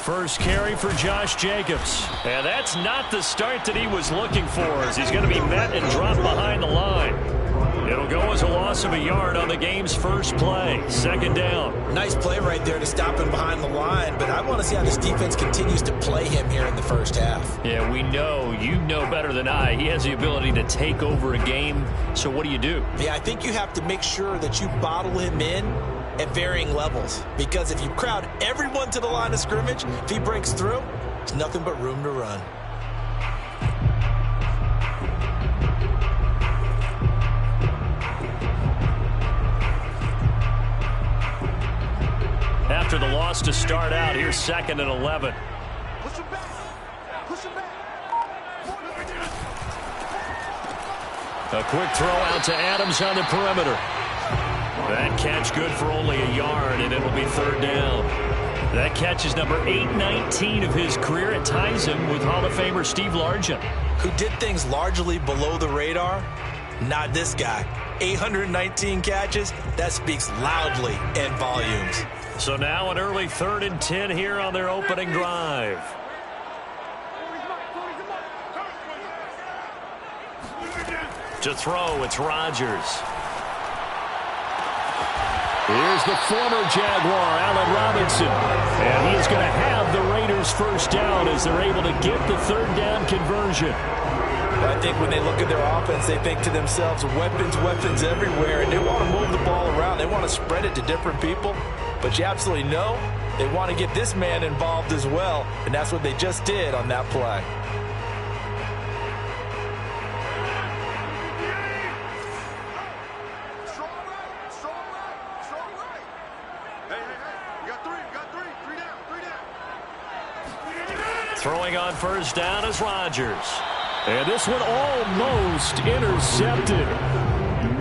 First carry for Josh Jacobs. And that's not the start that he was looking for, as he's going to be met and dropped behind the line. It'll go as a loss of a yard on the game's first play. Second down. Nice play right there to stop him behind the line, but I want to see how this defense continues to play him here in the first half. Yeah, we know, you know better than I, he has the ability to take over a game. So what do you do? Yeah, I think you have to make sure that you bottle him in at varying levels, because if you crowd everyone to the line of scrimmage, if he breaks through, there's nothing but room to run. After the loss to start out, here's 2nd and 11. Push him back. Push him back. A quick throw out to Adams on the perimeter. That catch good for only a yard, and it'll be third down. That catch is number 819 of his career. It ties him with Hall of Famer Steve Largent, who did things largely below the radar. Not this guy. 819 catches, that speaks loudly in volumes. So now an early 3rd and 10 here on their opening drive. To throw, it's Rodgers. Here's the former Jaguar, Allen Robinson. And he is going to have the Raiders first down as they're able to get the 3rd down conversion. I think when they look at their offense, they think to themselves, weapons, weapons everywhere, and they want to move the ball around. They want to spread it to different people. But you absolutely know they want to get this man involved as well, and that's what they just did on that play. Throwing on first down is Rodgers. And this one almost intercepted.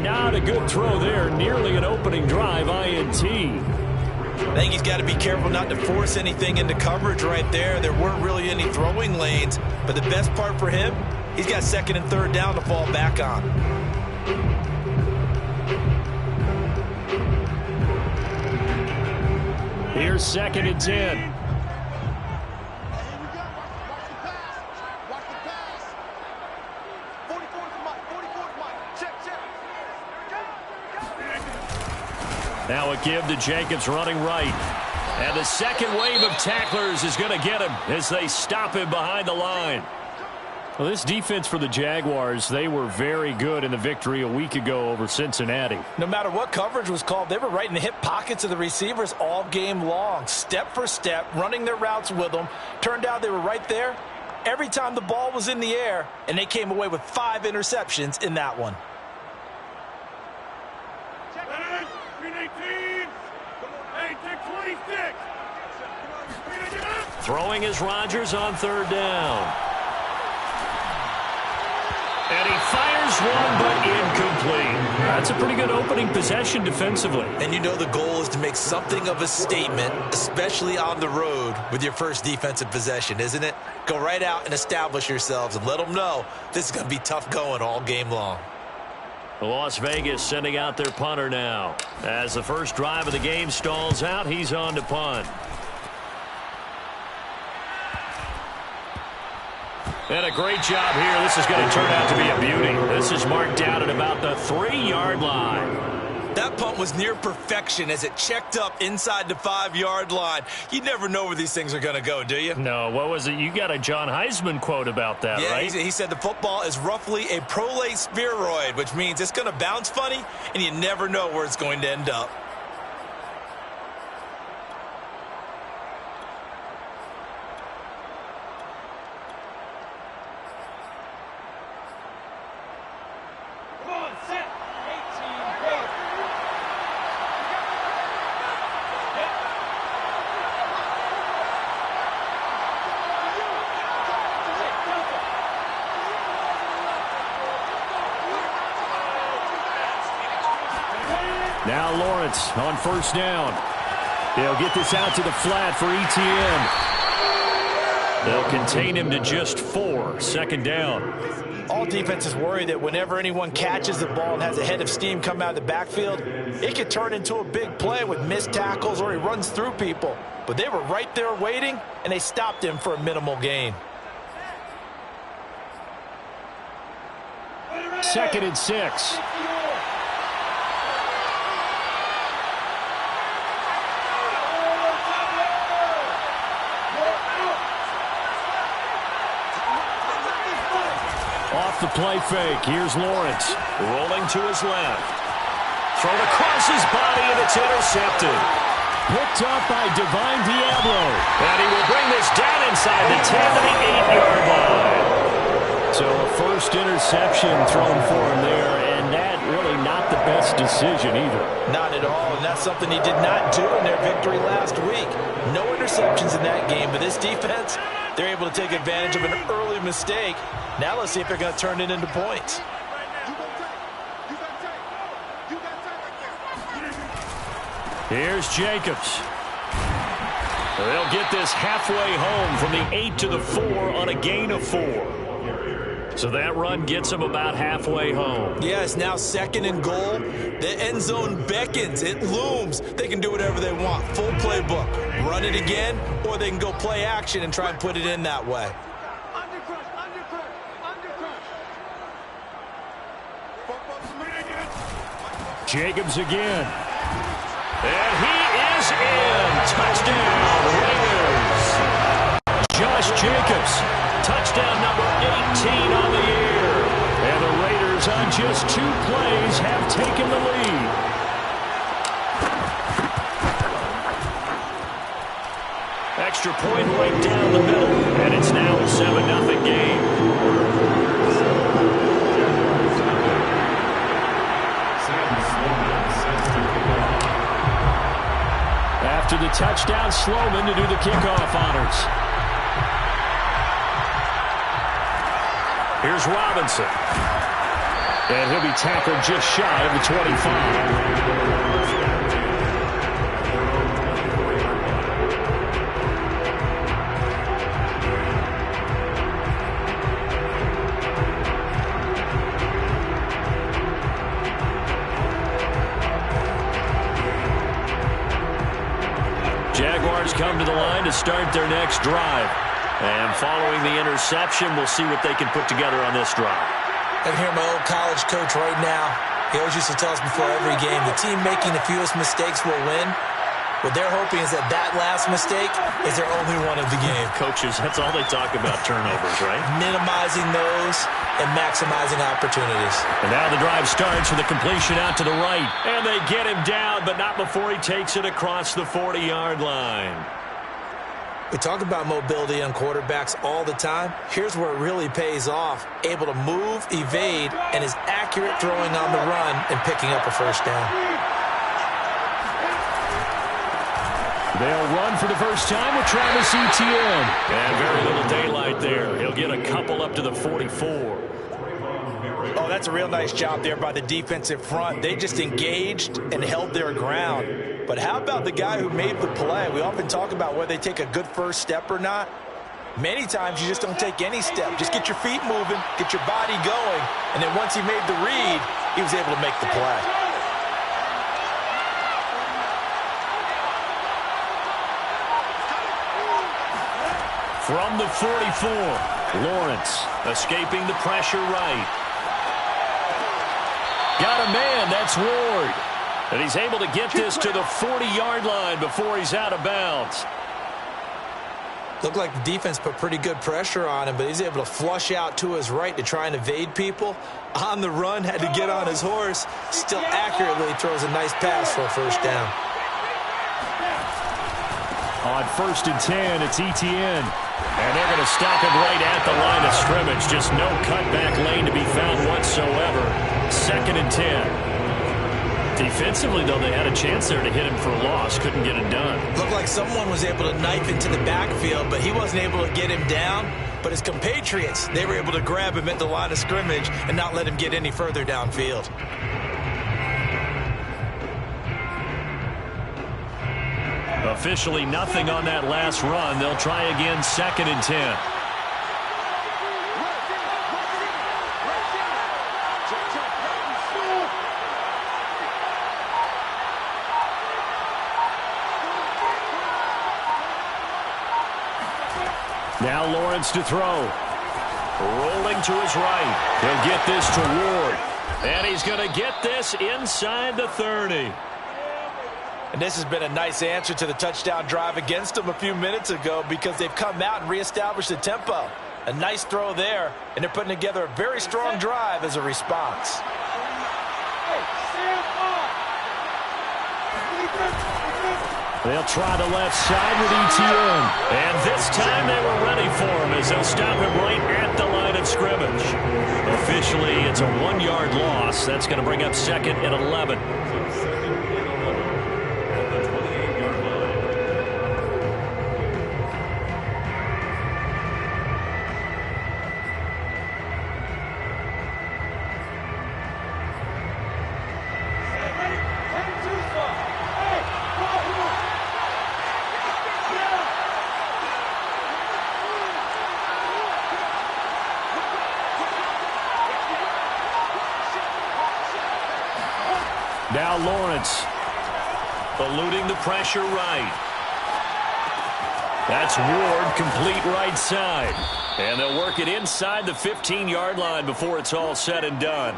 Not a good throw there. Nearly an opening drive INT. I think he's got to be careful not to force anything into coverage right there. There weren't really any throwing lanes. But the best part for him, he's got 2nd and 3rd down to fall back on. Here's 2nd and 10. Now a give to Jacobs running right. And the second wave of tacklers is going to get him as they stop him behind the line. Well, this defense for the Jaguars, they were very good in the victory a week ago over Cincinnati. No matter what coverage was called, they were right in the hip pockets of the receivers all game long. Step for step, running their routes with them. Turned out they were right there every time the ball was in the air, and they came away with 5 interceptions in that one. Throwing is Rodgers on 3rd down. And he fires one, but incomplete. That's a pretty good opening possession defensively. And you know the goal is to make something of a statement, especially on the road with your first defensive possession, isn't it? Go right out and establish yourselves and let them know this is going to be tough going all game long. Las Vegas sending out their punter now. As the first drive of the game stalls out, he's on to punt. And a great job here. This is going to turn out to be a beauty. This is marked down at about the 3-yard line. That punt was near perfection as it checked up inside the 5-yard line. You never know where these things are going to go, do you? No, what was it? You got a John Heisman quote about that, yeah, right? He said the football is roughly a prolate spheroid, which means it's going to bounce funny, and you never know where it's going to end up. Now Lawrence on first down. They'll get this out to the flat for ETN. They'll contain him to just 4. Second down. All defenses worry that whenever anyone catches the ball and has a head of steam come out of the backfield, it could turn into a big play with missed tackles or he runs through people. But they were right there waiting, and they stopped him for a minimal gain. 2nd and 6. Off the play fake. Here's Lawrence. Rolling to his left. Thrown across his body, and it's intercepted. Picked up by Divine Diablo. And he will bring this down inside the 10 to the 8-yard line. So a first interception thrown for him there, and that really not the best decision either. Not at all, and that's something he did not do in their victory last week. No interceptions in that game, but this defense, they're able to take advantage of an early mistake. Now let's see if they're going to turn it into points. Here's Jacobs. They'll get this halfway home from the 8 to the 4 on a gain of 4. So that run gets them about halfway home. Yes, now 2nd and goal. The end zone beckons. It looms. They can do whatever they want. Full playbook. Run it again, or they can go play action and try and put it in that way. Jacobs again. And he is in. Touchdown, Raiders. Josh Jacobs. Touchdown number 18 on the year. And the Raiders on just 2 plays have taken the lead. Extra point right down the middle. And it's now a 7-0 game. After the touchdown, Sloman to do the kickoff honors. Here's Robinson. And he'll be tackled just shy of the 25. Jaguars come to the line to start their next drive. And following the interception, we'll see what they can put together on this drive. I can hear my old college coach right now. He always used to tell us before every game, the team making the fewest mistakes will win. What they're hoping is that that last mistake is their only one of the game. Coaches, that's all they talk about, turnovers, right? Minimizing those and maximizing opportunities. And now the drive starts with a completion out to the right. And they get him down, but not before he takes it across the 40-yard line. We talk about mobility on quarterbacks all the time. Here's where it really pays off. Able to move, evade, and is accurate throwing on the run and picking up a first down. They'll run for the first time with Travis Etienne. And very little daylight there. He'll get a couple up to the 44. Oh, that's a real nice job there by the defensive front. They just engaged and held their ground. But how about the guy who made the play? We often talk about whether they take a good first step or not. Many times you just don't take any step. Just get your feet moving, get your body going, and then once he made the read, he was able to make the play. From the 44, Lawrence escaping the pressure right. Got a man, that's Ward. And he's able to get this to the 40-yard line before he's out of bounds. Looked like the defense put pretty good pressure on him, but he's able to flush out to his right to try and evade people. On the run, had to get on his horse. Still accurately throws a nice pass for a first down. On 1st and 10, it's Etienne. And they're going to stop him right at the line of scrimmage. Just no cutback lane to be found whatsoever. 2nd and 10. Defensively, though, they had a chance there to hit him for a loss. Couldn't get it done. Looked like someone was able to knife into the backfield, but he wasn't able to get him down. But his compatriots, they were able to grab him at the line of scrimmage and not let him get any further downfield. A Officially nothing on that last run. They'll try again, 2nd and 10. Now Lawrence to throw. Rolling to his right. He'll get this to Ward. And he's going to get this inside the 30. And this has been a nice answer to the touchdown drive against them a few minutes ago because they've come out and reestablished the tempo. A nice throw there, and they're putting together a very strong drive as a response. They'll try the left side with ETN. And this time they were ready for him as they'll stop him right at the line of scrimmage. Officially, it's a 1-yard loss. That's going to bring up 2nd and 11. Now Lawrence eluding the pressure right. That's Ward, complete right side. And they'll work it inside the 15-yard line before it's all said and done.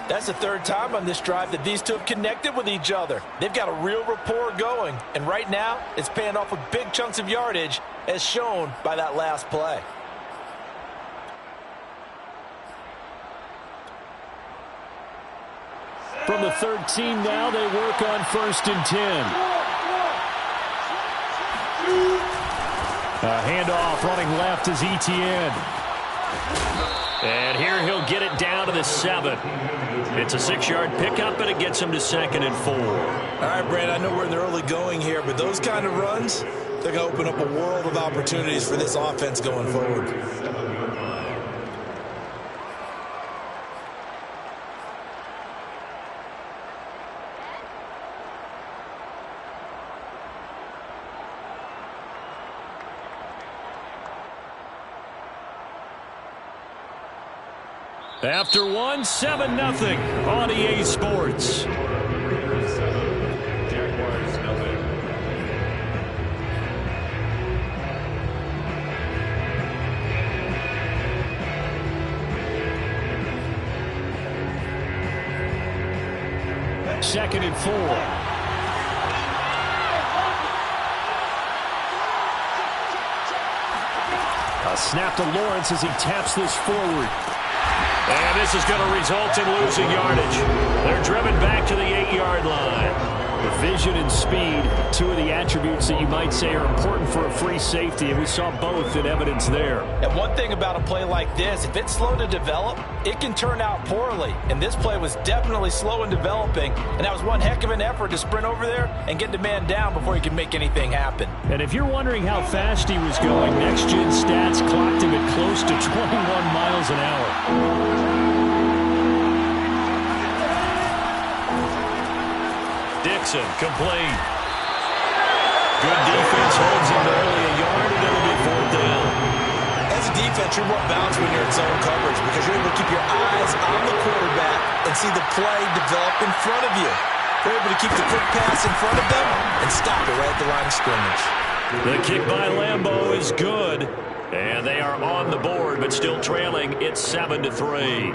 That's the 3rd time on this drive that these two have connected with each other. They've got a real rapport going. And right now, it's paying off with big chunks of yardage as shown by that last play. From the 13 now, they work on 1st and 10. A handoff running left is ETN. And here he'll get it down to the 7. It's a 6-yard pickup, and it gets him to 2nd and 4. All right, Brad, I know we're in the early going here, but those kind of runs, they're going to open up a world of opportunities for this offense going forward. After 1, 7-0 on EA Sports. Second and 4. A snap to Lawrence as he taps this forward. And this is going to result in losing yardage. They're driven back to the 8-yard line. The vision and speed, two of the attributes that you might say are important for a free safety, and we saw both in evidence there. And one thing about a play like this, if it's slow to develop, it can turn out poorly. And this play was definitely slow in developing, and that was one heck of an effort to sprint over there and get the man down before he could make anything happen. And if you're wondering how fast he was going, next-gen stats clocked him at close to 21 miles an hour. Dixon, complete. Good defense holds him to only a yard, and it'll be 4th down. As a defense, you're more balanced when you're in zone coverage because you're able to keep your eyes on the quarterback and see the play develop in front of you. They're able to keep the quick pass in front of them and stop it right at the line of scrimmage. The kick by Lambeau is good, and they are on the board, but still trailing. It's 7-3.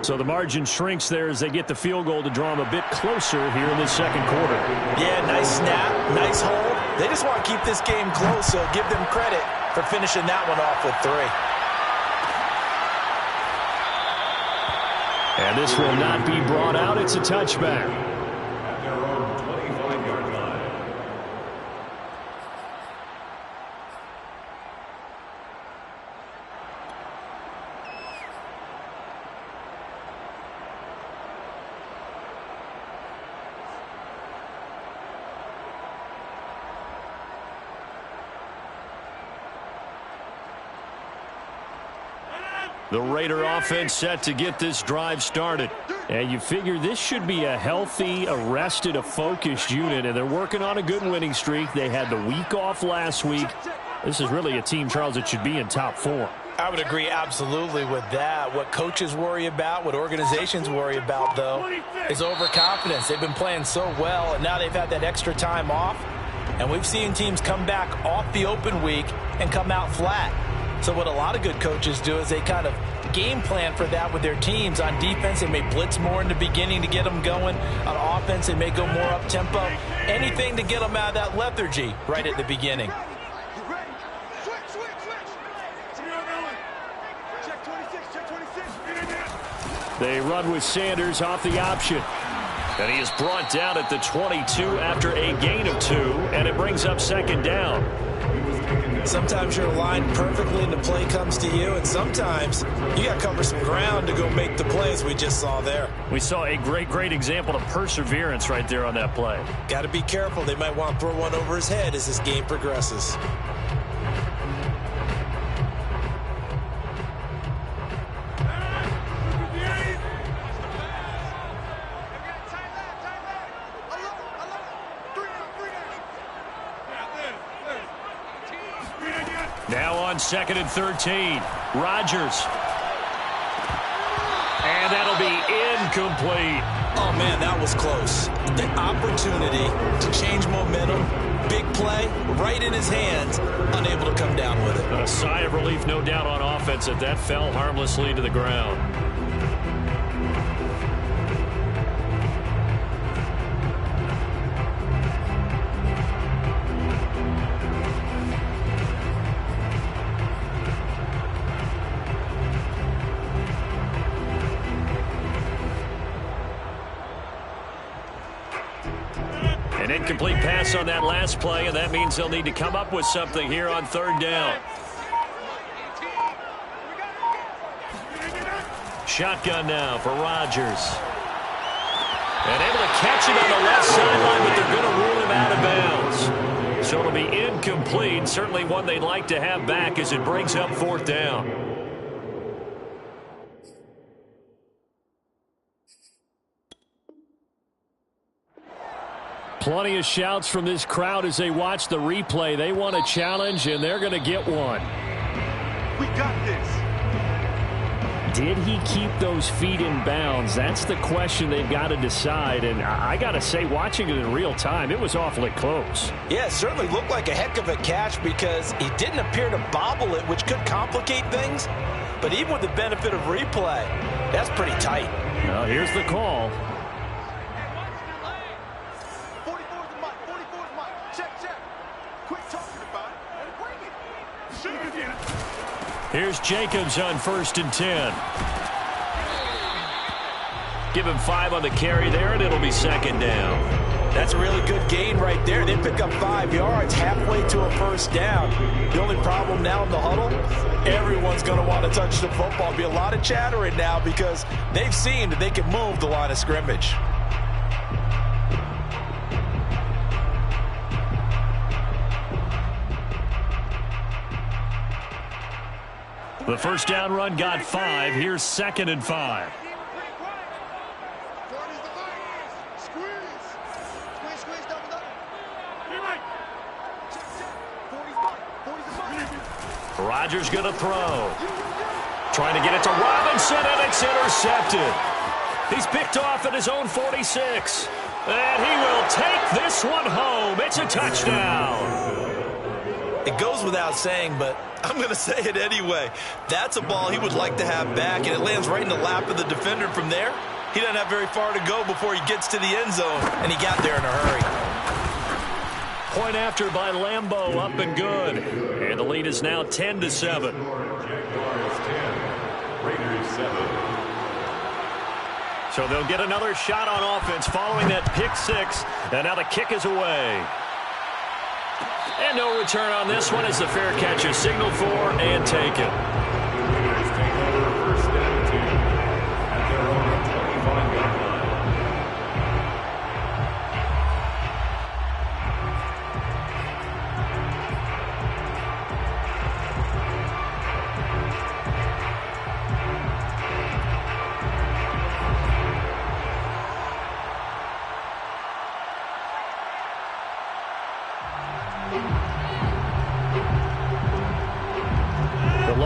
So the margin shrinks there as they get the field goal to draw them a bit closer here in the second quarter. Yeah, nice snap, nice hold. They just want to keep this game close, so give them credit for finishing that one off with 3. And this will not be brought out. It's a touchback. The Raider offense set to get this drive started. And you figure this should be a healthy, a focused unit, and they're working on a good winning streak. They had the week off last week. This is really a team, Charles, that should be in top 4. I would agree absolutely with that. What coaches worry about, what organizations worry about, though, is overconfidence. They've been playing so well, and now they've had that extra time off. And we've seen teams come back off the open week and come out flat. So what a lot of good coaches do is they kind of game plan for that with their teams. On defense, they may blitz more in the beginning to get them going. On offense, they may go more up-tempo. Anything to get them out of that lethargy right at the beginning. They run with Sanders off the option. And he is brought down at the 22 after a gain of 2, and it brings up second down. Sometimes you're aligned perfectly and the play comes to you, and sometimes you got to cover some ground to go make the play, as we just saw there. We saw a great example of perseverance right there on that play. Got to be careful. They might want to throw one over his head as this game progresses. Now on 2nd and 13, Rodgers. And that'll be incomplete. Oh, man, that was close. The opportunity to change momentum, big play, right in his hands, unable to come down with it. A sigh of relief, no doubt, on offense that fell harmlessly to the ground. An incomplete pass on that last play, and that means they'll need to come up with something here on 3rd down. Shotgun now for Rodgers. And able to catch it on the left sideline, but they're going to rule him out of bounds. So it'll be incomplete. Certainly one they'd like to have back as it brings up 4th down. Plenty of shouts from this crowd as they watch the replay. They want a challenge, and they're going to get one. We got this. Did he keep those feet in bounds? That's the question they've got to decide. And I got to say, watching it in real time, it was awfully close. Yeah, it certainly looked like a heck of a catch because he didn't appear to bobble it, which could complicate things. But even with the benefit of replay, that's pretty tight. Well, here's the call. Here's Jacobs on 1st and 10. Give him 5 on the carry there, and it'll be 2nd down. That's a really good gain right there. They pick up 5 yards halfway to a 1st down. The only problem now in the huddle, everyone's going to want to touch the football. There'll be a lot of chattering now because they've seen that they can move the line of scrimmage. The 1st down run got 5. Here's 2nd and 5. Rodgers going to throw. Trying to get it to Robinson, and it's intercepted. He's picked off at his own 46. And he will take this one home. It's a touchdown. It goes without saying, but I'm going to say it anyway. That's a ball he would like to have back, and it lands right in the lap of the defender from there. He doesn't have very far to go before he gets to the end zone, and he got there in a hurry. Point after by Lambeau, up and good. And the lead is now 10-7. So they'll get another shot on offense following that pick 6, and now the kick is away. And no return on this one as the fair catch is signaled for and taken.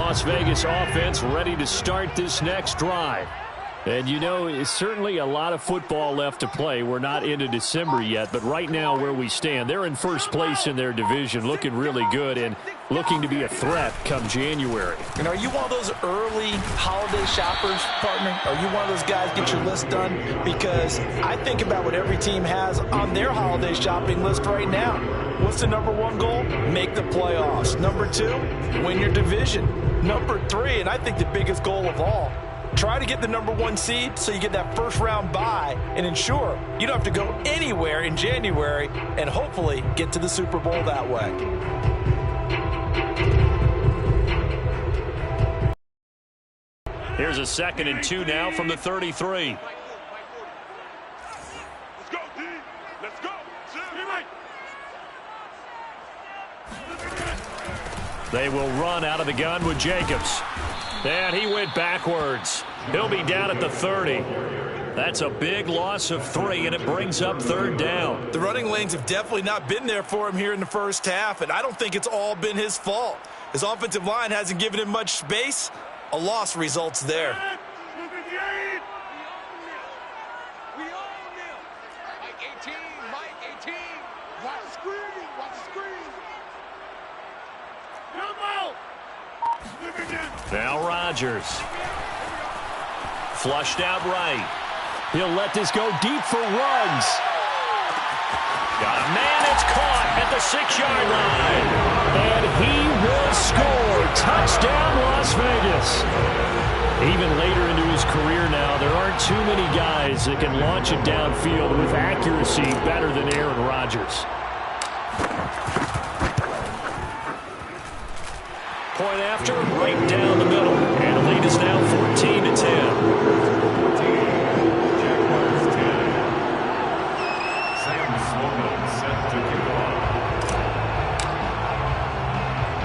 Las Vegas offense ready to start this next drive. And, you know, it's certainly a lot of football left to play. We're not into December yet, but right now where we stand, they're in first place in their division, looking really good and looking to be a threat come January. And are you one of those early holiday shoppers, partner? Are you one of those guys get your list done? Because I think about what every team has on their holiday shopping list right now. What's the number one goal? Make the playoffs. Number two, win your division. Number three, and I think the biggest goal of all, try to get the number one seed so you get that first round bye and ensure you don't have to go anywhere in January and hopefully get to the Super Bowl that way. Here's a 2nd and 2 now from the 33. Let's go, D. Let's go. They will run out of the gun with Jacobs. And he went backwards. He'll be down at the 30. That's a big loss of 3, and it brings up 3rd down. The running lanes have definitely not been there for him here in the first half, and I don't think it's all been his fault. His offensive line hasn't given him much space. A loss results there. We own them. Mike 18, Mike 18. Watch the screen, watch the screen. Come out. Now Rodgers. Flushed out right. He'll let this go deep for Ruggs. Got a man that's caught at the 6-yard line. And he will score. Touchdown, Las Vegas. Even later into his career now, there aren't too many guys that can launch it downfield with accuracy better than Aaron Rodgers. Point after, right down the middle. And the lead is now 14-10.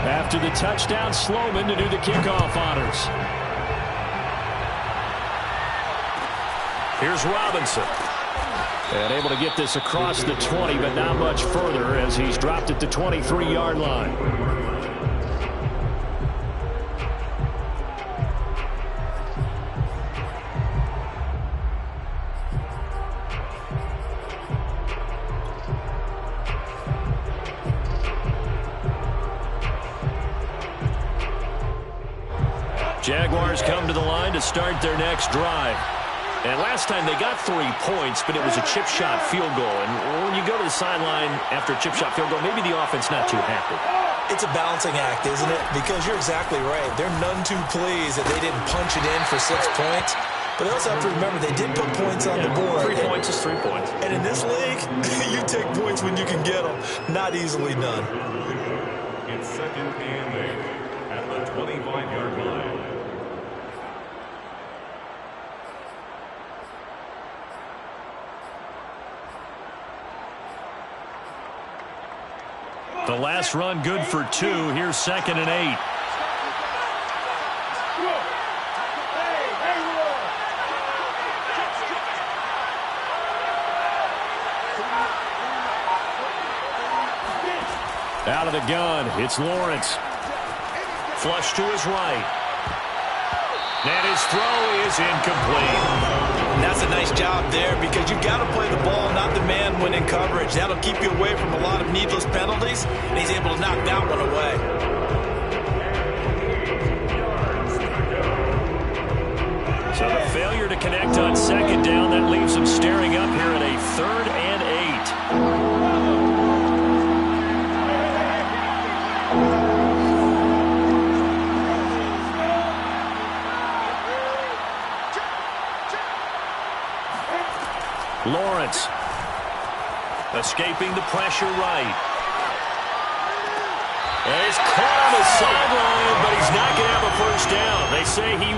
After the touchdown, Sloman to do the kickoff honors. Here's Robinson. And able to get this across the 20, but not much further as he's dropped at the 23-yard line. Jaguars come to the line to start their next drive. And last time they got 3 points, but it was a chip shot field goal. And when you go to the sideline after a chip shot field goal, maybe the offense not too happy. It's a balancing act, isn't it? Because you're exactly right. They're none too pleased that they didn't punch it in for 6 points. But they also have to remember they did put points on the board. 3 points is 3 points. And in this league, you take points when you can get them. Not easily done. It's 2nd and 8 at the 25-yard line. The last run good for 2. Here's 2nd and 8. Out of the gun, it's Lawrence. Flush to his right. And his throw is incomplete. And that's a nice job there because you've got to play the ball, not the man when in coverage. That'll keep you away from a lot of needless penalties, and he's able to knock that one away. So the failure to connect on 2nd down, that leaves him staring up here at a 3rd and 8. Lawrence escaping the pressure right. And he's caught on the sideline, but he's not going to have a first down. They say he...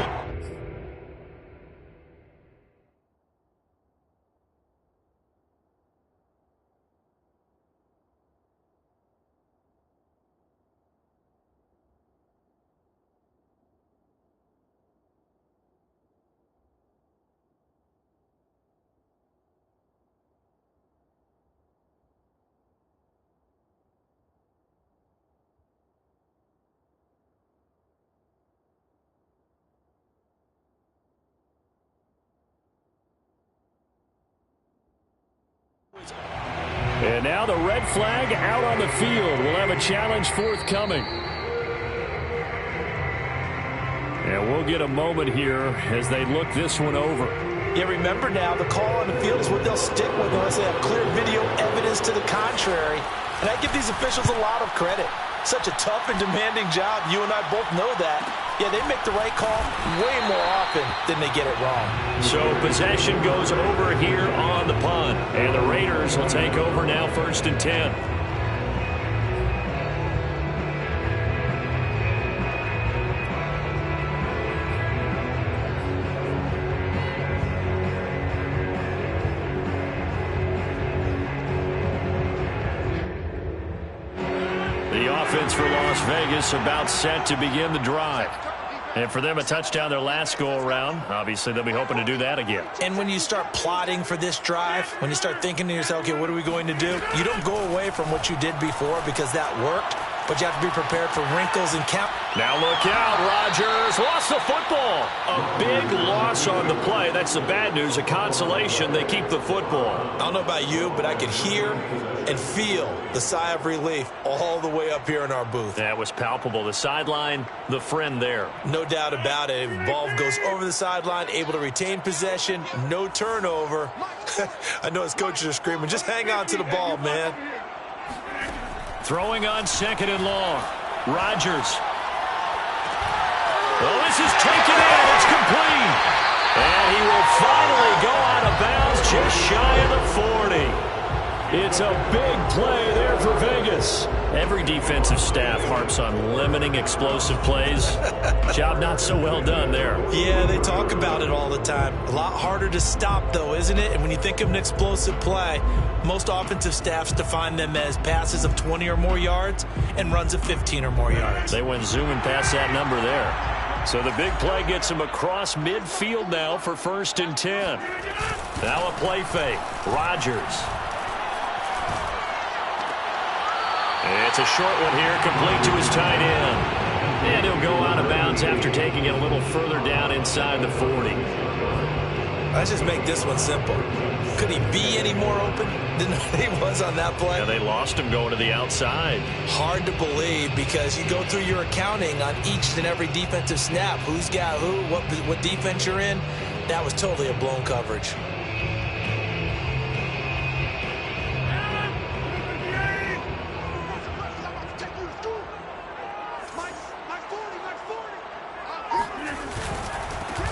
And now the red flag out on the field. We'll have a challenge forthcoming. And we'll get a moment here as they look this one over. Yeah, remember now, the call on the field is what they'll stick with unless they have clear video evidence to the contrary. And I give these officials a lot of credit. Such a tough and demanding job. You and I both know that. Yeah, they make the right call way more often than they get it wrong. So possession goes over here on the punt. And the Raiders will take over now, 1st and 10. For Las Vegas about set to begin the drive. And for them, a touchdown their last go-around. Obviously, they'll be hoping to do that again. And when you start plotting for this drive, when you start thinking to yourself, okay, what are we going to do? You don't go away from what you did before because that worked, but you have to be prepared for wrinkles and count. Now look out, Rodgers lost the football. A big loss on the play. That's the bad news. A consolation, they keep the football. I don't know about you, but I could hear and feel the sigh of relief all the way up here in our booth. That was palpable. The sideline, the friend there. No doubt about it. Ball goes over the sideline, able to retain possession, no turnover. I know his coaches are screaming, just hang on to the ball, man. Throwing on 2nd and long. Rodgers. Well, this is taken in. It's complete. And he will finally go out of bounds just shy of the 40. It's a big play there for Vegas. Every defensive staff harps on limiting explosive plays. Job not so well done there. Yeah, they talk about it all the time. A lot harder to stop, though, isn't it? And when you think of an explosive play, most offensive staffs define them as passes of 20 or more yards and runs of 15 or more yards. They went zooming past that number there. So the big play gets him across midfield now for 1st and 10. Now a play fake. Rodgers. It's a short one here, complete to his tight end. And he'll go out of bounds after taking it a little further down inside the 40. Let's just make this one simple. Could he be any more open than he was on that play? Yeah, they lost him going to the outside. Hard to believe because you go through your accounting on each and every defensive snap. Who's got who, what defense you're in. That was totally a blown coverage.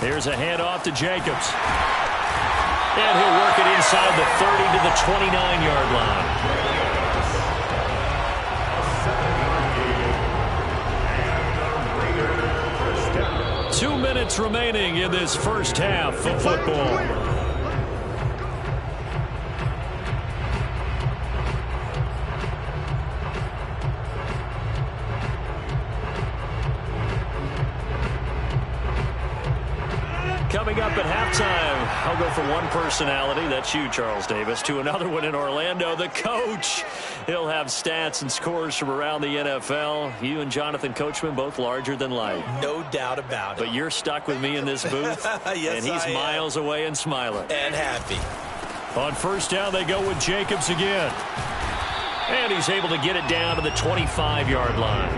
Here's a handoff to Jacobs. And he'll work it inside the 30 to the 29-yard line. 2 minutes remaining in this first half of football. Coming up at halftime, I'll go from one personality, that's you, Charles Davis, to another one in Orlando, the coach. He'll have stats and scores from around the NFL. You and Jonathan Coachman, both larger than life. No doubt about it. But you're stuck with me in this booth, yes, and he's miles away and smiling. And happy. On 1st down, they go with Jacobs again. And he's able to get it down to the 25-yard line.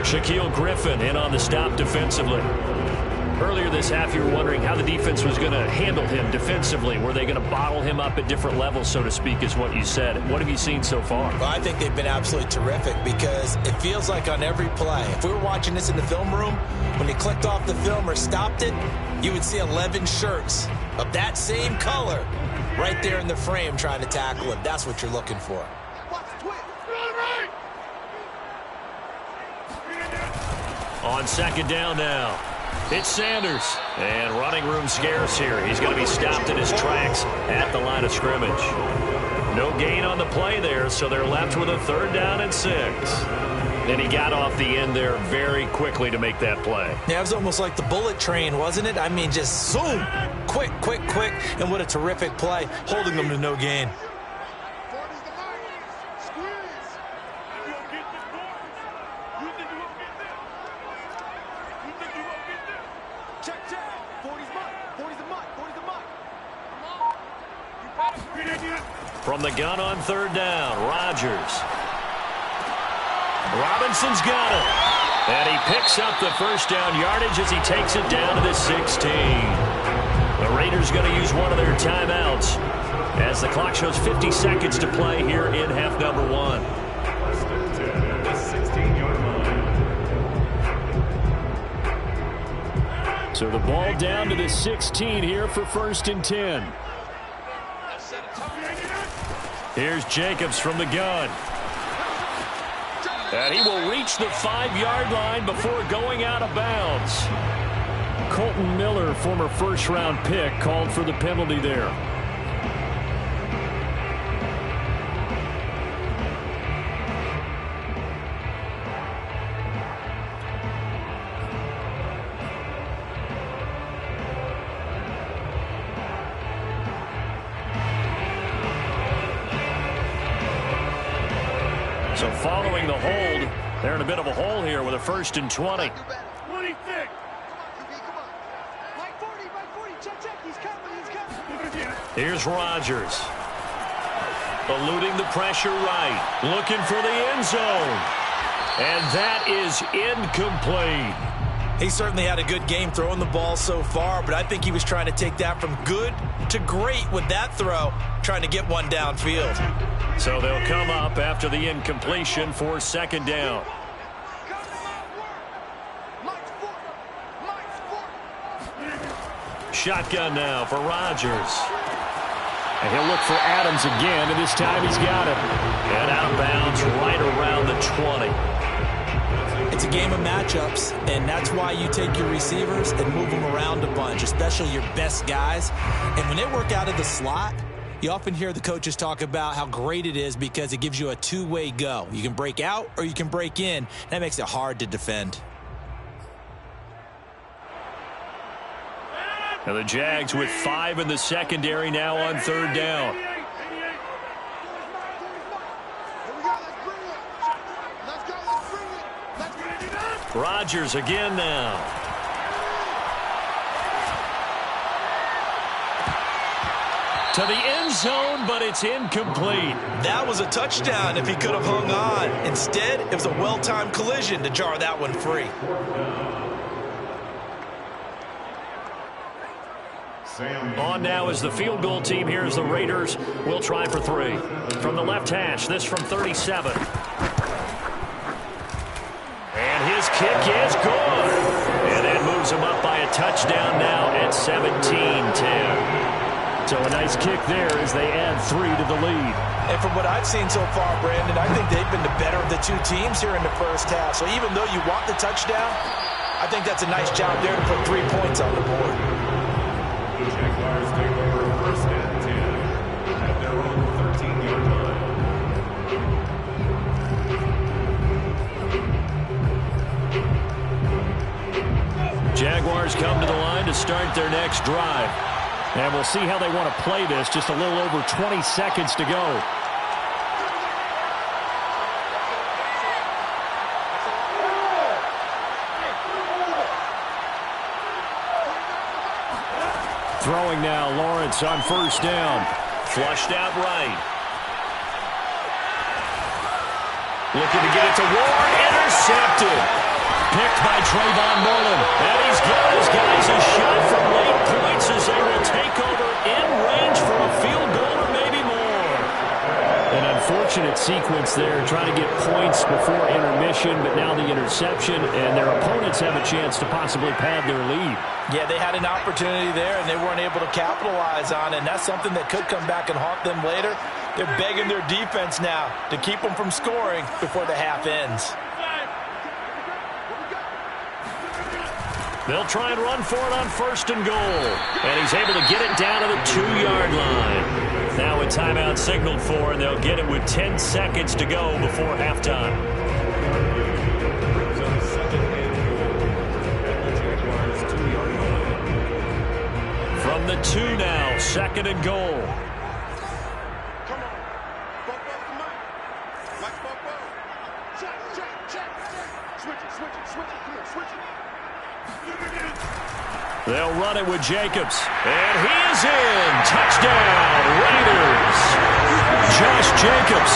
Shaquille Griffin in on the stop defensively. Earlier this half, you were wondering how the defense was going to handle him defensively. Were they going to bottle him up at different levels, so to speak, is what you said. What have you seen so far? Well, I think they've been absolutely terrific because it feels like on every play, if we were watching this in the film room, when you clicked off the film or stopped it, you would see 11 shirts of that same color right there in the frame trying to tackle him. That's what you're looking for. On 2nd down now. It's Sanders. And running room scarce here. He's going to be stopped in his tracks at the line of scrimmage. No gain on the play there, so they're left with a 3rd down and 6. And he got off the end there very quickly to make that play. Yeah, it was almost like the bullet train, wasn't it? I mean, just zoom. Quick, quick, quick. And what a terrific play, holding them to no gain. From the gun on third down, Rodgers. Robinson's got it. And he picks up the first down yardage as he takes it down to the 16. The Raiders going to use one of their timeouts as the clock shows 50 seconds to play here in half number 1. So the ball down to the 16 here for 1st and 10. Here's Jacobs from the gun. And he will reach the 5-yard line before going out of bounds. Colton Miller, former first-round pick, called for the penalty there. So following the hold, they're in a bit of a hole here with a 1st and 20. Here's Rodgers. Eluding the pressure right. Looking for the end zone. And that is incomplete. He certainly had a good game throwing the ball so far, but I think he was trying to take that from good to great with that throw, trying to get one downfield. So they'll come up after the incompletion for 2nd down. Shotgun now for Rodgers. And he'll look for Adams again, and this time he's got him. And out of bounds right around the 20. It's a game of matchups, and that's why you take your receivers and move them around a bunch, especially your best guys. And when they work out of the slot, you often hear the coaches talk about how great it is because it gives you a two-way go. You can break out or you can break in. That makes it hard to defend. Now the Jags with 5 in the secondary now on 3rd down. Rodgers again now. To the end zone, but it's incomplete. That was a touchdown if he could have hung on. Instead, it was a well-timed collision to jar that one free. On now is the field goal team. Here's the Raiders. We'll try for 3. From the left hash, this from 37. And his kick is good. And that moves him up by a touchdown now at 17-10. So a nice kick there as they add 3 to the lead. And from what I've seen so far, Brandon, I think they've been the better of the two teams here in the first half. So even though you want the touchdown, I think that's a nice job there to put 3 points on the board. The Jaguars take over 1st and 10 at their own 13-yard line. Jaguars come to the line to start their next drive. And we'll see how they want to play this. Just a little over 20 seconds to go. Throwing now, Lawrence on 1st down. Flushed out right. Looking to get it to Ward. Intercepted. Picked by Trayvon Mullen. And he's got his guys a shot from late points as they will take over in range for a field goal or maybe more. An unfortunate sequence there, trying to get points before intermission, but now the interception, and their opponents have a chance to possibly pad their lead. Yeah, they had an opportunity there, and they weren't able to capitalize on it, and that's something that could come back and haunt them later. They're begging their defense now to keep them from scoring before the half ends. They'll try and run for it on 1st and goal. And he's able to get it down to the 2-yard line. Now a timeout signaled for, and they'll get it with 10 seconds to go before halftime. So 2nd and goal at the Jaguars' 2-yard line. From the 2 now, 2nd and goal. Come on. Football to Mike. Mike, football. Check. Switch it. Come on, switch it. They'll run it with Jacobs. And he is in. Touchdown, Raiders. Josh Jacobs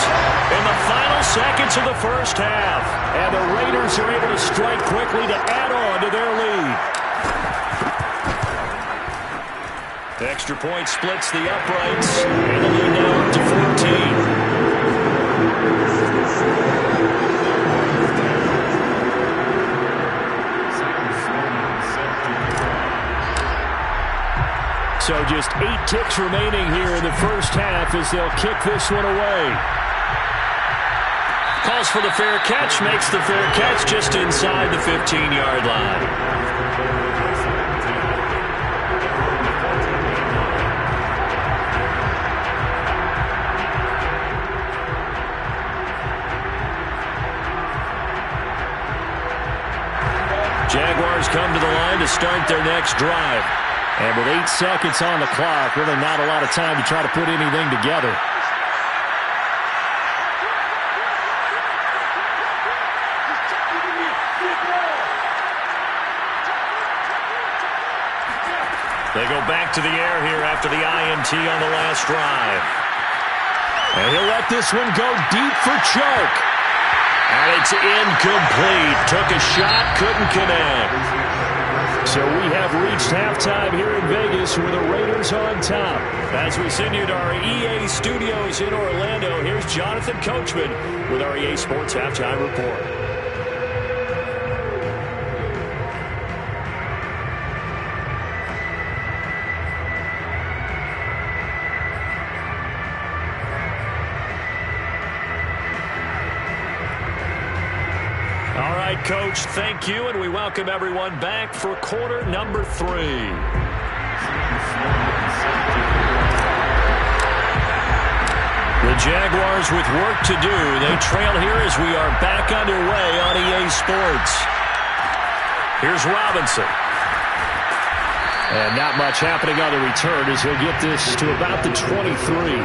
in the final seconds of the first half. And the Raiders are able to strike quickly to add on to their lead. The extra point splits the uprights, and the lead now up to 14. So just 8 ticks remaining here in the first half as they'll kick this one away. Calls for the fair catch, makes the fair catch just inside the 15-yard line. Jaguars come to the line to start their next drive. And with 8 seconds on the clock, really not a lot of time to try to put anything together. They go back to the air here after the INT on the last drive. And he'll let this one go deep for Chark. And it's incomplete. Took a shot, couldn't connect. So we have reached halftime here in Vegas with the Raiders on top. As we send you to our EA studios in Orlando, here's Jonathan Coachman with our EA Sports Halftime Report. All right, Coach, thank you, and we welcome everyone back for quarter number 3. The Jaguars with work to do. They trail here as we are back underway on EA Sports. Here's Robinson. And not much happening on the return as he'll get this to about the 23.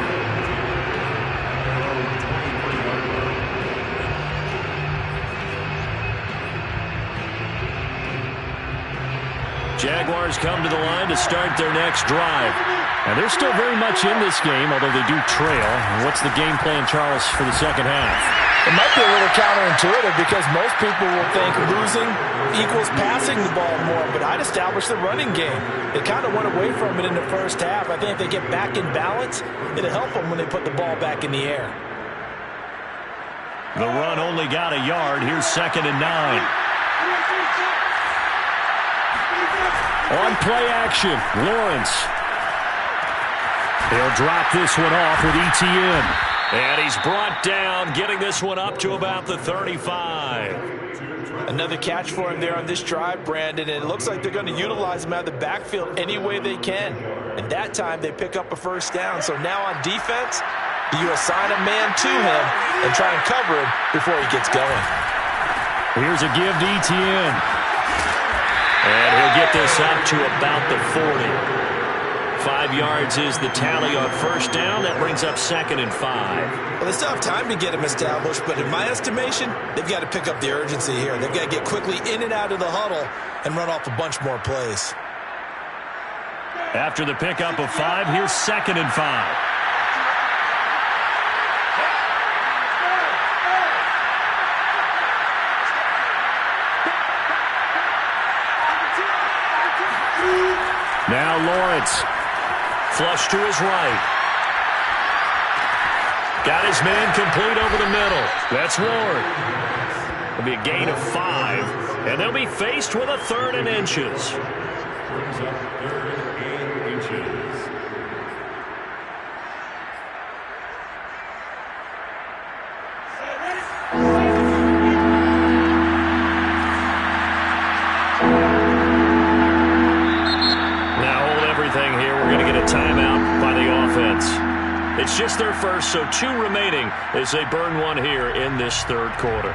Jaguars come to the line to start their next drive. And they're still very much in this game, although they do trail. What's the game plan, Charles, for the second half? It might be a little counterintuitive because most people will think losing equals passing the ball more, but I'd establish the running game. They kind of went away from it in the first half. I think if they get back in balance, it'll help them when they put the ball back in the air. The run only got a yard. Here's 2nd and 9. On play action, Lawrence. He'll drop this one off with Etienne. And he's brought down, getting this one up to about the 35. Another catch for him there on this drive, Brandon, and it looks like they're going to utilize him out of the backfield any way they can. And that time they pick up a first down. So now on defense, you assign a man to him and try and cover him before he gets going. Here's a give to Etienne. And he'll get this up to about the 40. 5 yards is the tally on first down. That brings up 2nd and 5. Well, they still have time to get him established, but in my estimation, they've got to pick up the urgency here. They've got to get quickly in and out of the huddle and run off a bunch more plays. After the pickup of 5, here's 2nd and 5. Now Lawrence, flush to his right. Got his man complete over the middle. That's Ward. It'll be a gain of 5, and they'll be faced with a 3rd and inches. Brings up 3rd and inches. Timeout by the offense. It's just their first, so 2 remaining as they burn one here in this 3rd quarter.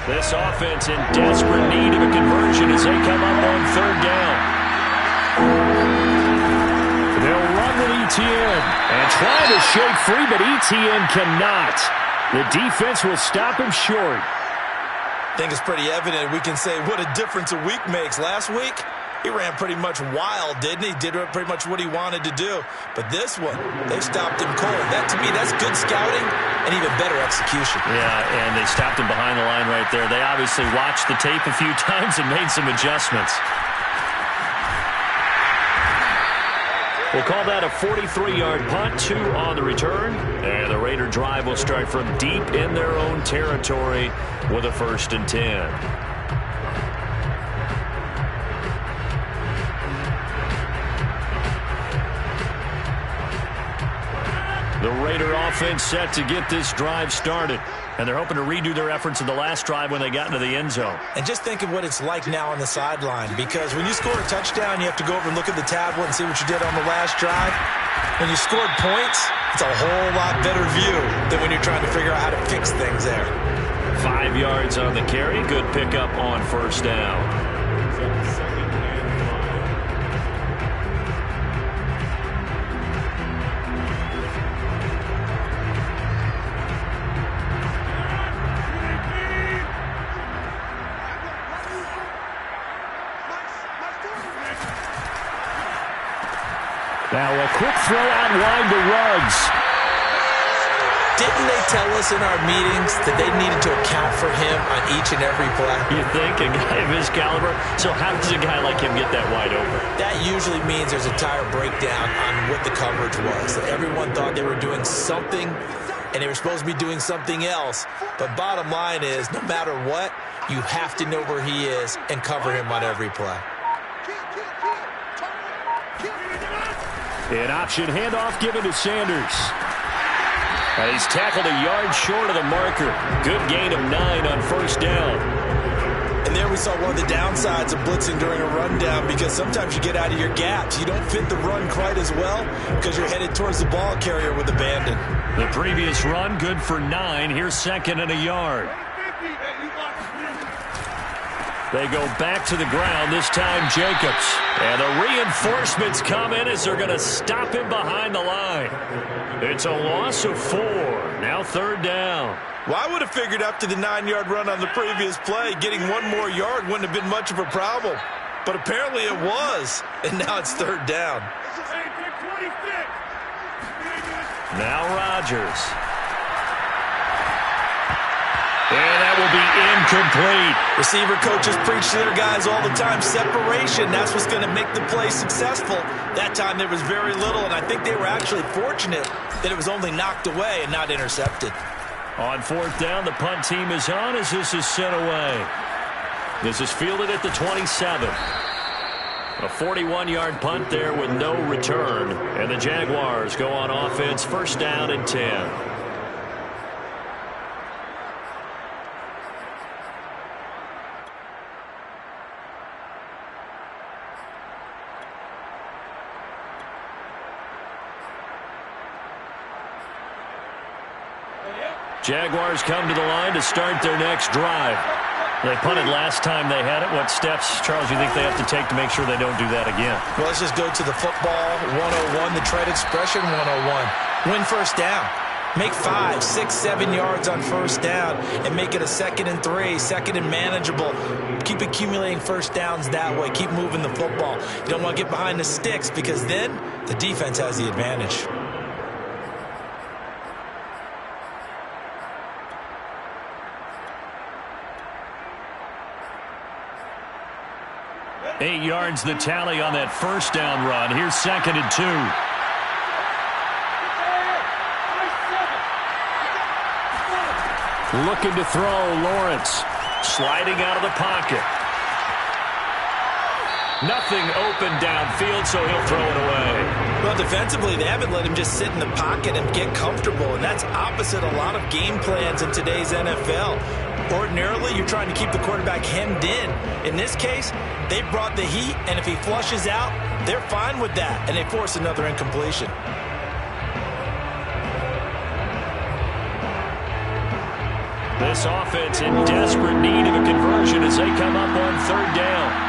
This offense in desperate need of a conversion as they come up on 3rd down. They'll run with Etienne and try to shake free, but Etienne cannot. The defense will stop him short. I think it's pretty evident. We can say what a difference a week makes. Last week, he ran pretty much wild, didn't he? Did pretty much what he wanted to do. But this one, they stopped him cold. That, to me, that's good scouting and even better execution. Yeah, and they stopped him behind the line right there. They obviously watched the tape a few times and made some adjustments. We'll call that a 43-yard punt, 2 on the return. And the Raider drive will start from deep in their own territory with a 1st and 10. The Raider offense set to get this drive started. And they're hoping to redo their efforts in the last drive when they got into the end zone. And just think of what it's like now on the sideline. Because when you score a touchdown, you have to go over and look at the tablet and see what you did on the last drive. When you scored points, it's a whole lot better view than when you're trying to figure out how to fix things there. 5 yards on the carry. Good pickup on 1st down. Now a quick throw out wide to Ruggs. Didn't they tell us in our meetings that they needed to account for him on each and every play? You think, a guy of his caliber? So how does a guy like him get that wide open? That usually means there's a tire breakdown on what the coverage was. That everyone thought they were doing something, and they were supposed to be doing something else. But bottom line is, no matter what, you have to know where he is and cover him on every play. An option handoff given to Sanders. He's tackled a yard short of the marker. Good gain of 9 on 1st down. And there we saw one of the downsides of blitzing during a rundown, because sometimes you get out of your gaps. You don't fit the run quite as well because you're headed towards the ball carrier with abandon. The previous run good for 9. Here's 2nd and a yard. They go back to the ground, this time Jacobs. And the reinforcements come in as they're going to stop him behind the line. It's a loss of 4. Now 3rd down. Well, I would have figured after the 9-yard run on the previous play, getting 1 more yard wouldn't have been much of a problem. But apparently it was. And now it's 3rd down. Now Rodgers. And that will be incomplete. Receiver coaches preach to their guys all the time. Separation, that's what's going to make the play successful. That time there was very little, and I think they were actually fortunate that it was only knocked away and not intercepted. On 4th down, the punt team is on as this is sent away. This is fielded at the 27. A 41-yard punt there with no return. And the Jaguars go on offense, 1st down and 10. Jaguars come to the line to start their next drive. They punted last time they had it. What steps, Charles, you think they have to take to make sure they don't do that again? Well, let's just go to the football 101, the trade expression 101. Win 1st down. Make 5, 6, 7 yards on 1st down and make it a 2nd and 3, 2nd and manageable. Keep accumulating 1st downs that way. Keep moving the football. You don't want to get behind the sticks because then the defense has the advantage. Eight yards the tally on that 1st down run. Here's 2nd and 2. Looking to throw, Lawrence. Sliding out of the pocket. Nothing open downfield, so he'll throw it away. Well, defensively, they haven't let him just sit in the pocket and get comfortable, and that's opposite a lot of game plans in today's NFL. Ordinarily, you're trying to keep the quarterback hemmed in. In this case, they brought the heat, and if he flushes out, they're fine with that, and they force another incompletion. This offense in desperate need of a conversion as they come up on 3rd down.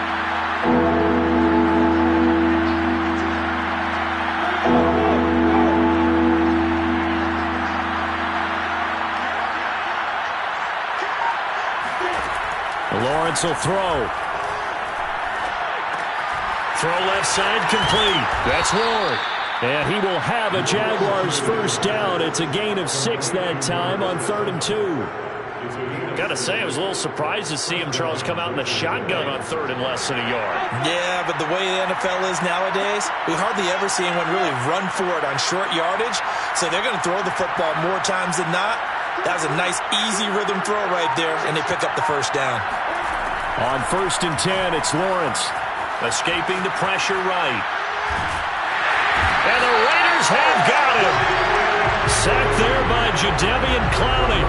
Lawrence will throw. Throw left side complete. That's Ward. And he will have a Jaguars first down. It's a gain of 6 that time on 3rd and 2. Got to say, I was a little surprised to see him, Charles, come out in the shotgun on 3rd and less than a yard. Yeah, but the way the NFL is nowadays, we hardly ever see anyone really run for it on short yardage. So they're going to throw the football more times than not. That was a nice, easy rhythm throw right there, and they pick up the first down. On 1st and 10, it's Lawrence. Escaping the pressure right. And the Raiders have got him. Sacked there by Jadeveon Clowney.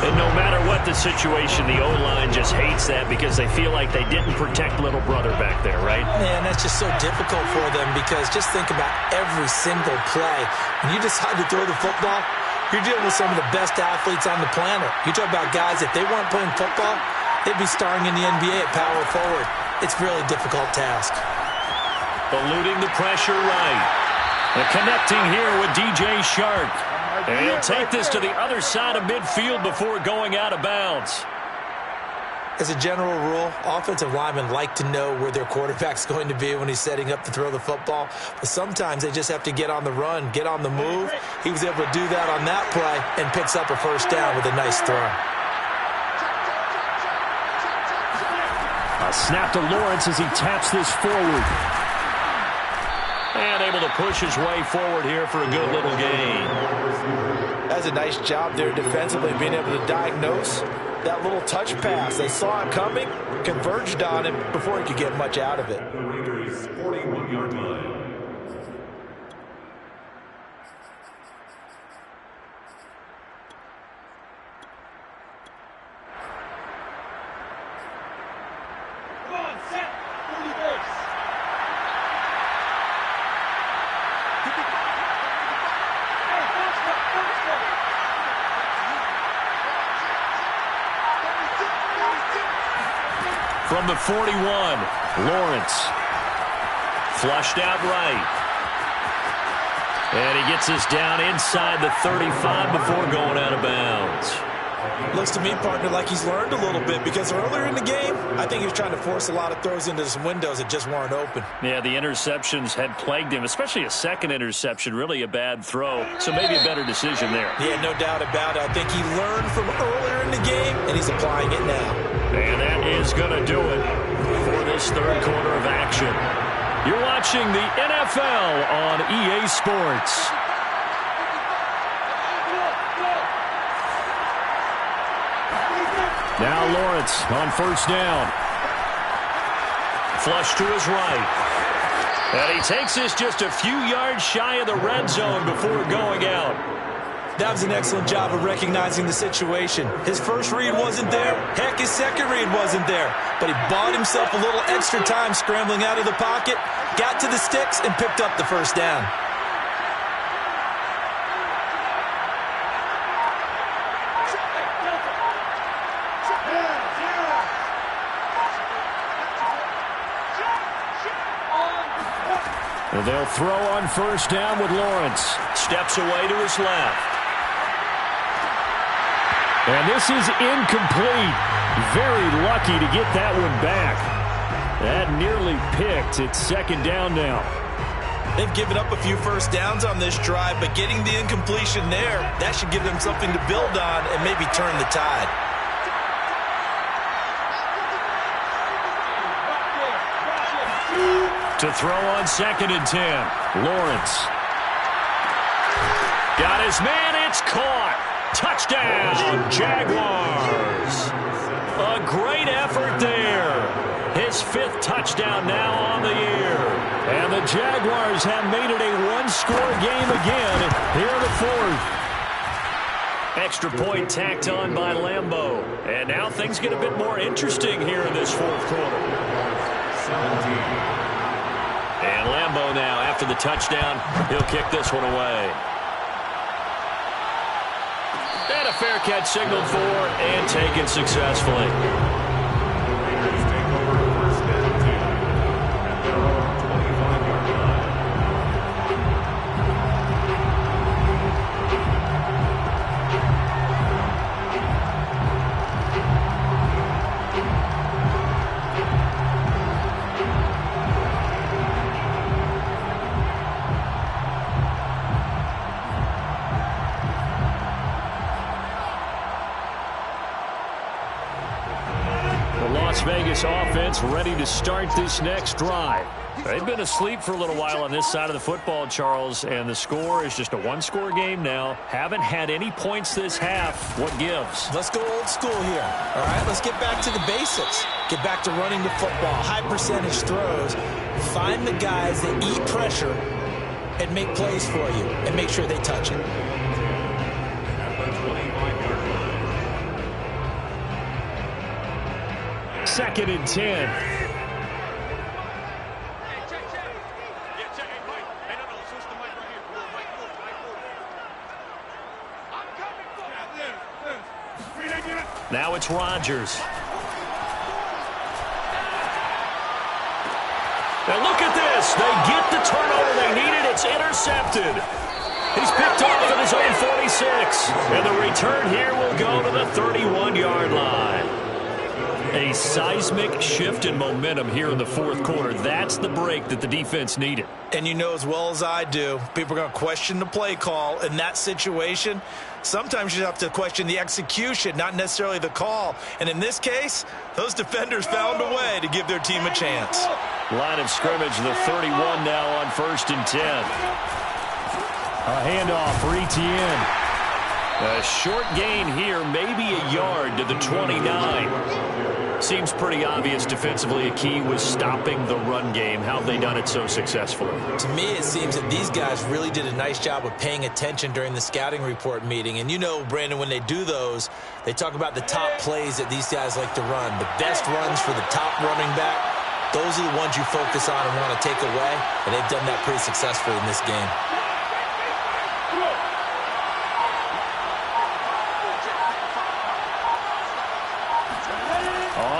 And no matter what the situation, the O-line just hates that because they feel like they didn't protect little brother back there, right? Man, that's just so difficult for them because just think about every single play. When you decide to throw the football, you're dealing with some of the best athletes on the planet. You talk about guys, if they weren't playing football, they'd be starring in the NBA at power forward. It's a really difficult task. Eluding the pressure right. And connecting here with DJ Shark. And he'll take this to the other side of midfield before going out of bounds. As a general rule, offensive linemen like to know where their quarterback's going to be when he's setting up to throw the football. But sometimes they just have to get on the run, get on the move. He was able to do that on that play and picks up a first down with a nice throw. A snap to Lawrence as he taps this forward. And able to push his way forward here for a good little gain. That's a nice job there defensively, being able to diagnose that little touch pass. They saw it coming, converged on him before he could get much out of it. The Raiders' 41-yard line. From the 41, Lawrence. Flushed out right. And he gets us down inside the 35 before going out of bounds. Looks to me, partner, like he's learned a little bit because earlier in the game, I think he was trying to force a lot of throws into some windows that just weren't open. Yeah, the interceptions had plagued him, especially a second interception, really a bad throw. So maybe a better decision there. Yeah, no doubt about it. I think he learned from earlier in the game, and he's applying it now. And that is going to do it for this third quarter of action. You're watching the NFL on EA Sports. Now Lawrence on first down. Flush to his right. And he takes this just a few yards shy of the red zone before going out. That was an excellent job of recognizing the situation. His first read wasn't there. Heck, his second read wasn't there. But he bought himself a little extra time scrambling out of the pocket, got to the sticks, and picked up the first down. And they'll throw on first down with Lawrence. Steps away to his left. And this is incomplete. Very lucky to get that one back. That nearly picked. It's second down now. They've given up a few first downs on this drive, but getting the incompletion there, that should give them something to build on and maybe turn the tide. To throw on 2nd and 10. Lawrence. Got his man. It's caught. Touchdown, Jaguars. A great effort there. His 5th touchdown now on the year. And the Jaguars have made it a one-score game again here in the 4th. Extra point tacked on by Lambeau. And now things get a bit more interesting here in this 4th quarter. 17. And Lambeau now, after the touchdown, he'll kick this one away. And a fair catch signaled for and taken successfully. Raiders take over first and 10 at their own 25-yard line. Vegas offense ready to start this next drive. They've been asleep for a little while on this side of the football, Charles, and the score is just a one-score game now. Haven't had any points this half. What gives? Let's go old school here. All right, let's get back to the basics. Get back to running the football, high percentage throws. Find the guys that eat pressure and make plays for you and make sure they touch it. At the 25-yard line. 2nd and 10. Now it's Rodgers. Now look at this. They get the turnover they needed. It's intercepted. He's picked off at his own 46. And the return here will go to the 31-yard line. A seismic shift in momentum here in the fourth quarter. That's the break that the defense needed. And you know as well as I do, people are going to question the play call in that situation. Sometimes you have to question the execution, not necessarily the call. And in this case, those defenders found a way to give their team a chance. Line of scrimmage, the 31 now on 1st and 10. A handoff for Etienne. A short gain here, maybe a yard to the 29. Seems pretty obvious defensively a key was stopping the run game. How have they done it so successfully? To me, it seems that these guys really did a nice job of paying attention during the scouting report meeting. And you know, Brandon, when they do those, they talk about the top plays that these guys like to run. The best runs for the top running back, those are the ones you focus on and want to take away. And they've done that pretty successfully in this game.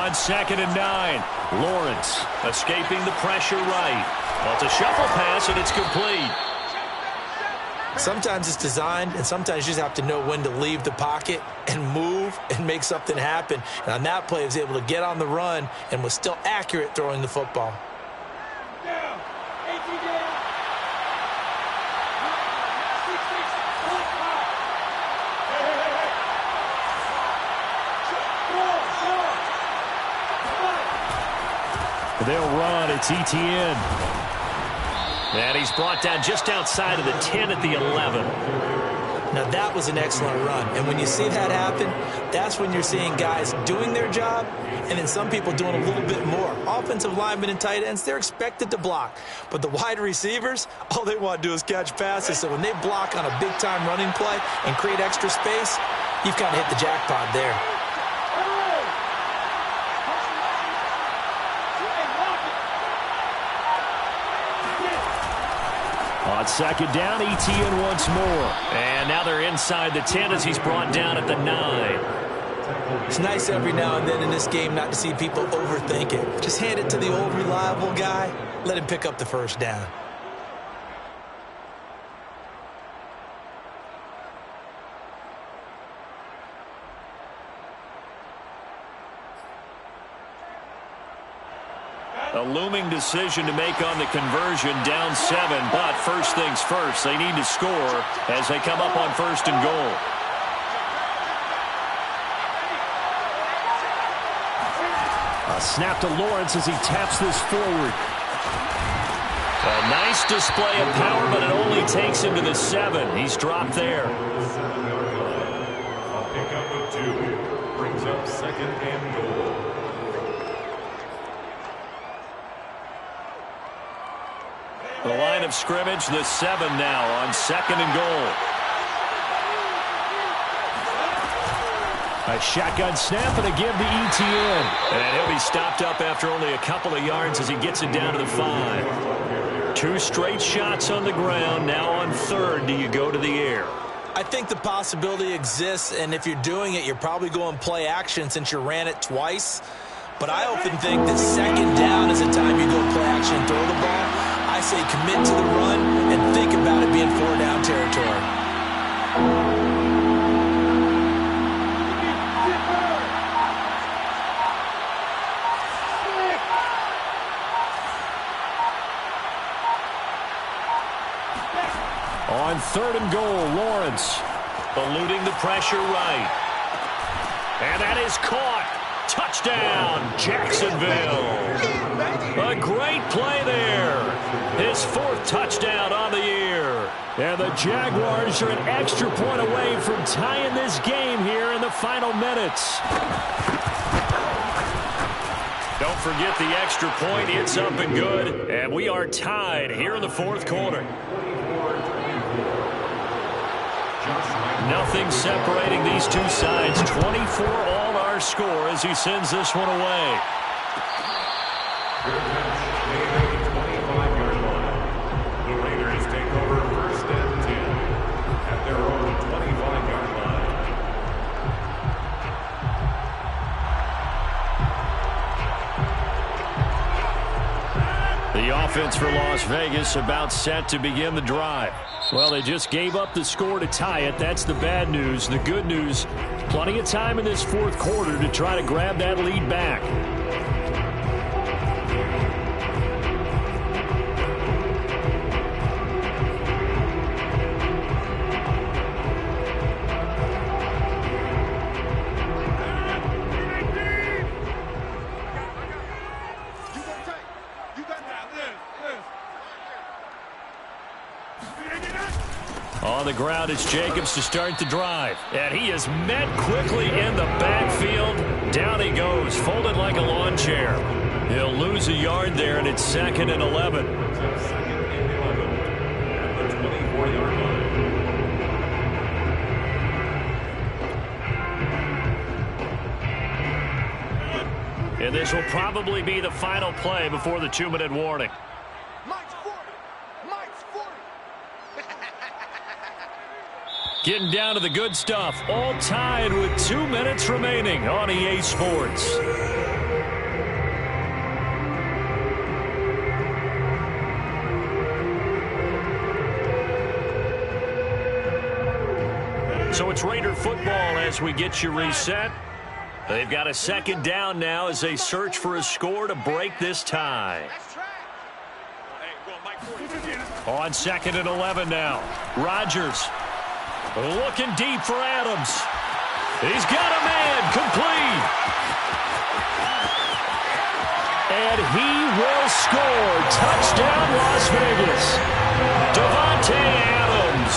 On 2nd and 9, Lawrence escaping the pressure right. Well, it's a shuffle pass, and it's complete. Sometimes it's designed, and sometimes you just have to know when to leave the pocket and move and make something happen. And on that play, he was able to get on the run and was still accurate throwing the football. They'll run. It's Etienne. And he's brought down just outside of the 10 at the 11. Now, that was an excellent run. And when you see that happen, that's when you're seeing guys doing their job and then some people doing a little bit more. Offensive linemen and tight ends, they're expected to block. But the wide receivers, all they want to do is catch passes. So when they block on a big-time running play and create extra space, you've kind of hit the jackpot there. On 2nd down, Etienne once more. And now they're inside the 10 as he's brought down at the 9. It's nice every now and then in this game not to see people overthink it. Just hand it to the old reliable guy. Let him pick up the first down. A looming decision to make on the conversion, down 7. But first things first, they need to score as they come up on 1st and goal. A snap to Lawrence as he taps this forward. A nice display of power, but it only takes him to the 7. He's dropped there. A pickup of 2 brings up 2nd and goal. The line of scrimmage, the 7 now on 2nd and goal. A shotgun snap and a give to Etienne. And he'll be stopped up after only a couple of yards as he gets it down to the 5. 2 straight shots on the ground. Now on 3rd, do you go to the air? I think the possibility exists, and if you're doing it, you're probably going play action since you ran it twice. But I often think that 2nd down is the time you go play action and throw the ball. I say commit to the run and think about it being 4-down territory. On 3rd and goal, Lawrence eluding the pressure right. And that is caught. Touchdown, Jacksonville. A great play there. His 4th touchdown on the year. And the Jaguars are an extra point away from tying this game here in the final minutes. Don't forget the extra point. It's up and good. And we are tied here in the 4th quarter. Nothing separating these two sides. 24 all our score as he sends this one away. The Raiders take over 1st and 10 at their own 25-yard line. The offense for Las Vegas about set to begin the drive. Well, they just gave up the score to tie it. That's the bad news. The good news, plenty of time in this 4th quarter to try to grab that lead back. On the ground, it's Jacobs to start the drive. And he is met quickly in the backfield. Down he goes, folded like a lawn chair. He'll lose a yard there, and it's 2nd and 11. 2nd and 11 at the 24-yard line. And this will probably be the final play before the 2-minute warning. Mike's 40. Mike's 40. Getting down to the good stuff. All tied with 2 minutes remaining on EA Sports. So it's Raider football as we get you reset. They've got a 2nd down now as they search for a score to break this tie. On 2nd and 11 now. Rodgers looking deep for Adams. He's got a man complete. And he will score. Touchdown, Las Vegas. Davante Adams,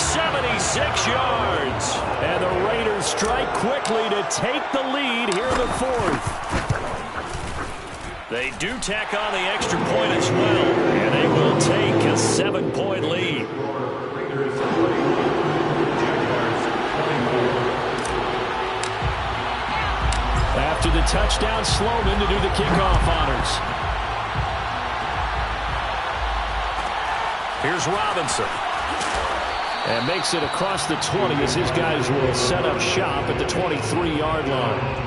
76 yards. And the Raiders strike quickly to take the lead here in the 4th. They do tack on the extra point as well, and they will take a 7-point lead. After the touchdown, Sloman to do the kickoff honors. Here's Robinson. And makes it across the 20 as his guys will set up shop at the 23-yard line.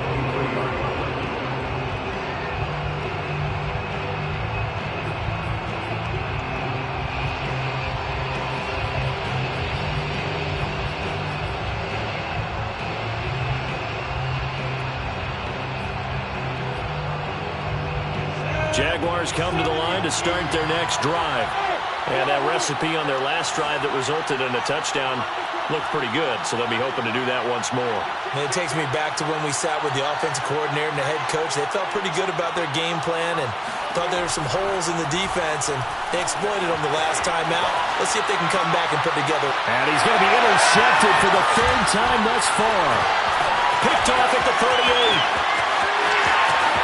Jaguars come to the line to start their next drive. And that recipe on their last drive that resulted in a touchdown looked pretty good, so they'll be hoping to do that once more. And it takes me back to when we sat with the offensive coordinator and the head coach. They felt pretty good about their game plan and thought there were some holes in the defense, and they exploited them the last time out. Let's see if they can come back and put together. And he's going to be intercepted for the 3rd time thus far. Picked off at the 38.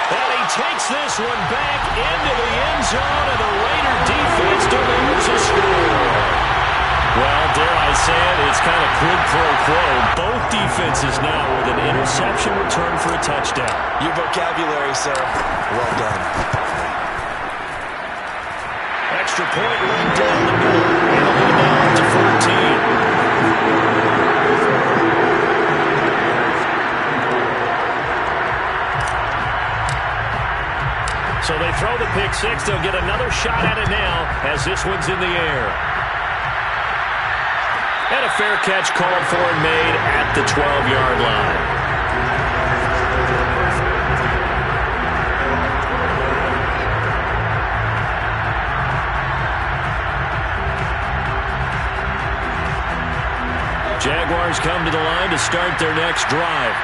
And he takes this one back into the end zone, and the Raider defense delivers a score. Well, dare I say it, it's kind of quid pro quo. Both defenses now with an interception return for a touchdown. Your vocabulary, sir. Well done. Extra point run down the middle. And a lead now up to 14. So they throw the pick six. They'll get another shot at it now as this one's in the air. And a fair catch called for and made at the 12-yard line. Jaguars come to the line to start their next drive.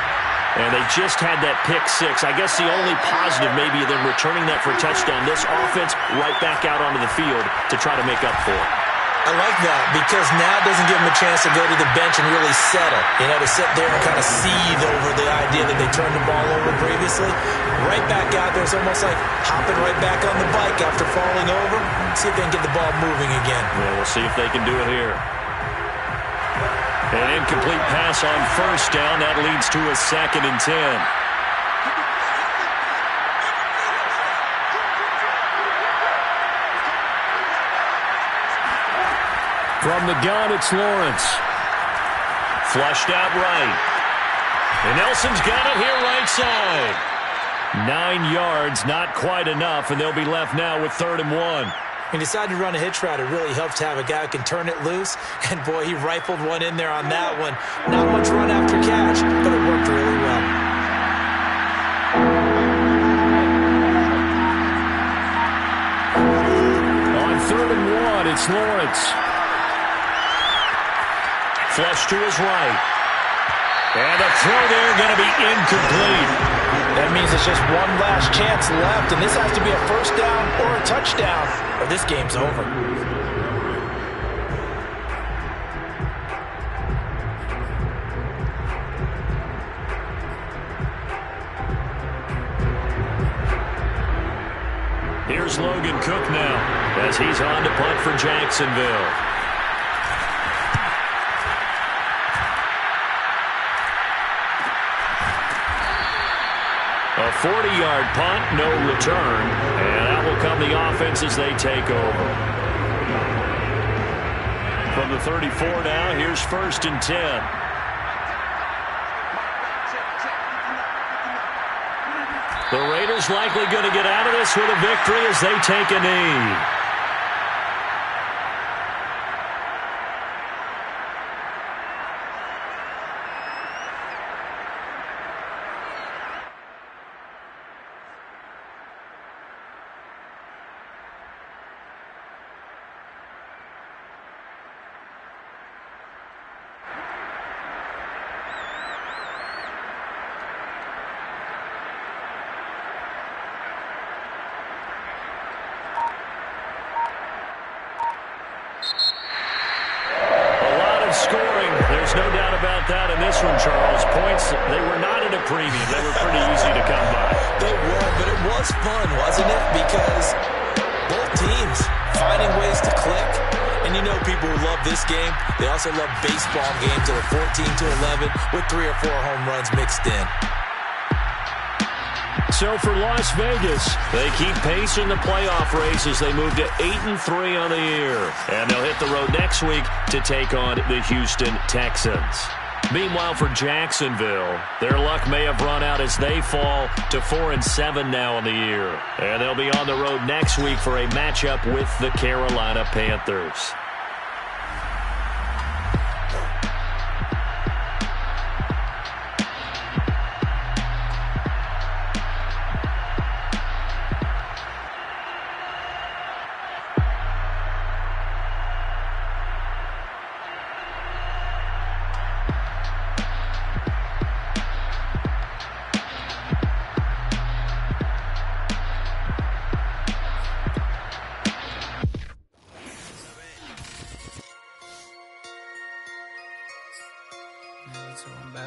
And they just had that pick six. I guess the only positive maybe of them returning that for a touchdown. This offense right back out onto the field to try to make up for it. I like that because now it doesn't give them a chance to go to the bench and really settle. You know, to sit there and kind of seethe over the idea that they turned the ball over previously. Right back out there, it's almost like hopping right back on the bike after falling over. See if they can get the ball moving again. Well, we'll see if they can do it here. An incomplete pass on first down. That leads to a 2nd and 10. From the gun, it's Lawrence. Flushed out right. And Nelson's got it here right side. 9 yards, not quite enough, and they'll be left now with 3rd and 1. He decided to run a hitch route. It really helps to have a guy who can turn it loose. And, boy, he rifled one in there on that one. Not much run after catch, but it worked really well. On 3rd and 1, it's Lawrence. Flush to his right. And the throw there going to be incomplete. That means it's just one last chance left, and this has to be a first down or a touchdown, or this game's over. Here's Logan Cook now as he's on to punt for Jacksonville. A 40-yard punt, no return, and that will come the offense as they take over. From the 34 now, here's 1st and 10. The Raiders likely going to get out of this with a victory as they take a knee. Scoring. There's no doubt about that in this one, Charles. Points, they were not at a premium. They were pretty easy to come by. They were, but it was fun, wasn't it? Because both teams finding ways to click. And you know people who love this game, they also love baseball games that are 14-11 with 3 or 4 home runs mixed in. So for Las Vegas, they keep pace in the playoff race as they move to 8-3 on the year. And they'll hit the road next week to take on the Houston Texans. Meanwhile, for Jacksonville, their luck may have run out as they fall to 4-7 now on the year. And they'll be on the road next week for a matchup with the Carolina Panthers.